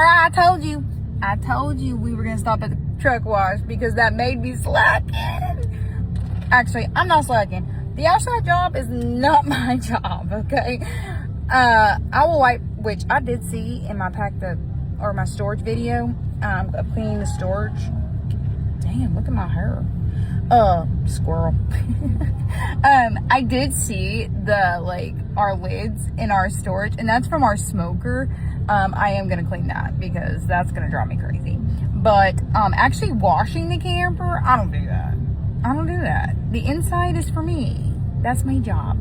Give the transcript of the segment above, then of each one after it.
right, I told you we were gonna stop at the truck wash because that made me slacking. Actually, I'm not slacking. The outside job is not my job, okay? I will wipe, which I did see in my my storage video of cleaning the storage. Damn, look at my hair. Squirrel. I did see our lids in our storage, and that's from our smoker. I am gonna clean that because that's gonna drive me crazy. But actually washing the camper, I don't do that. The inside is for me. That's my job.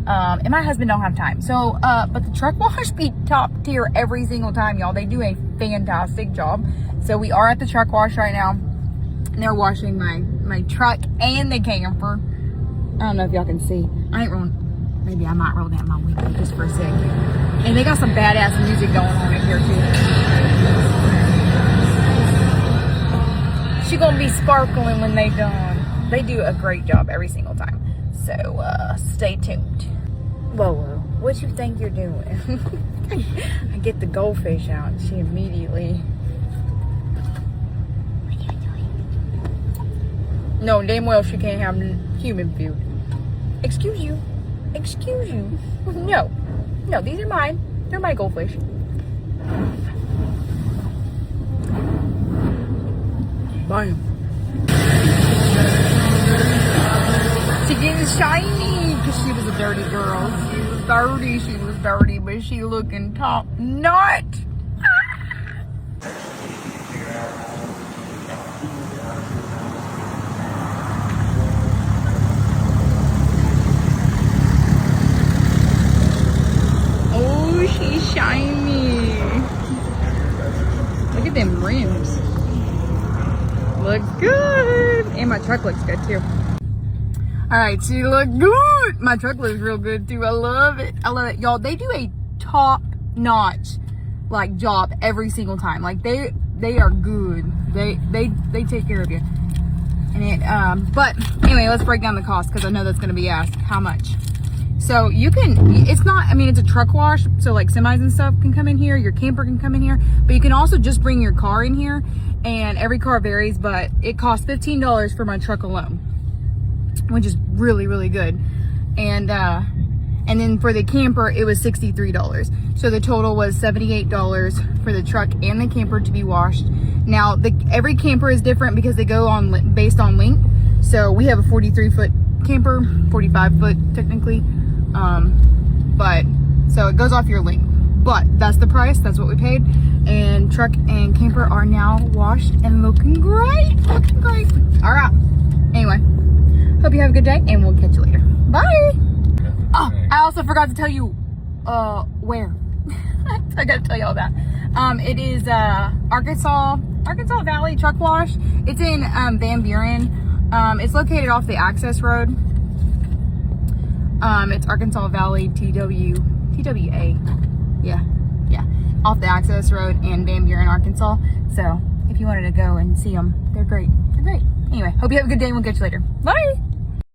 And my husband don't have time. So, but the truck wash be top tier every single time, y'all. They do a fantastic job. So we are at the truck wash right now. And they're washing my truck and the camper. I don't know if y'all can see. I ain't rolling. Maybe I might roll down my window just for a second. And they got some badass music going on in here too. She gonna be sparkling when they done. They do a great job every single time. So stay tuned. Whoa, what you think you're doing? I get the goldfish out and she immediately. No, damn well she can't have human food. Excuse you. No, these are mine. They're my goldfish. Bam. She getting shiny because she was a dirty girl. She was dirty, but she looking top notch. Oh, she's shiny. Look at them rims. Looks good. And my truck looks good too. All right, she looked good. My truck looks real good too. I love it. Y'all, they do a top notch job every single time. They are good. They take care of you. And but anyway, let's break down the cost because I know that's going to be asked. How much? So it's a truck wash. So semis and stuff can come in here. Your camper can come in here, but you can also just bring your car in here, and every car varies, but it costs $15 for my truck alone, which is really, really good. And then for the camper, it was $63. So the total was $78 for the truck and the camper to be washed. Now, every camper is different because they go on based on length. So we have a 43-foot camper, 45-foot technically. But so it goes off your length. But that's the price. That's what we paid. And truck and camper are now washed and looking great. All right. Anyway. Hope you have a good day, and we'll catch you later. Bye. Oh, I also forgot to tell you, where. I gotta tell y'all that. It is Arkansas Valley Truck Wash. It's in Van Buren. It's located off the access road. It's Arkansas Valley TWA. Yeah, off the access road in Van Buren, Arkansas. So if you wanted to go and see them, they're great. Anyway, hope you have a good day, and we'll catch you later. Bye.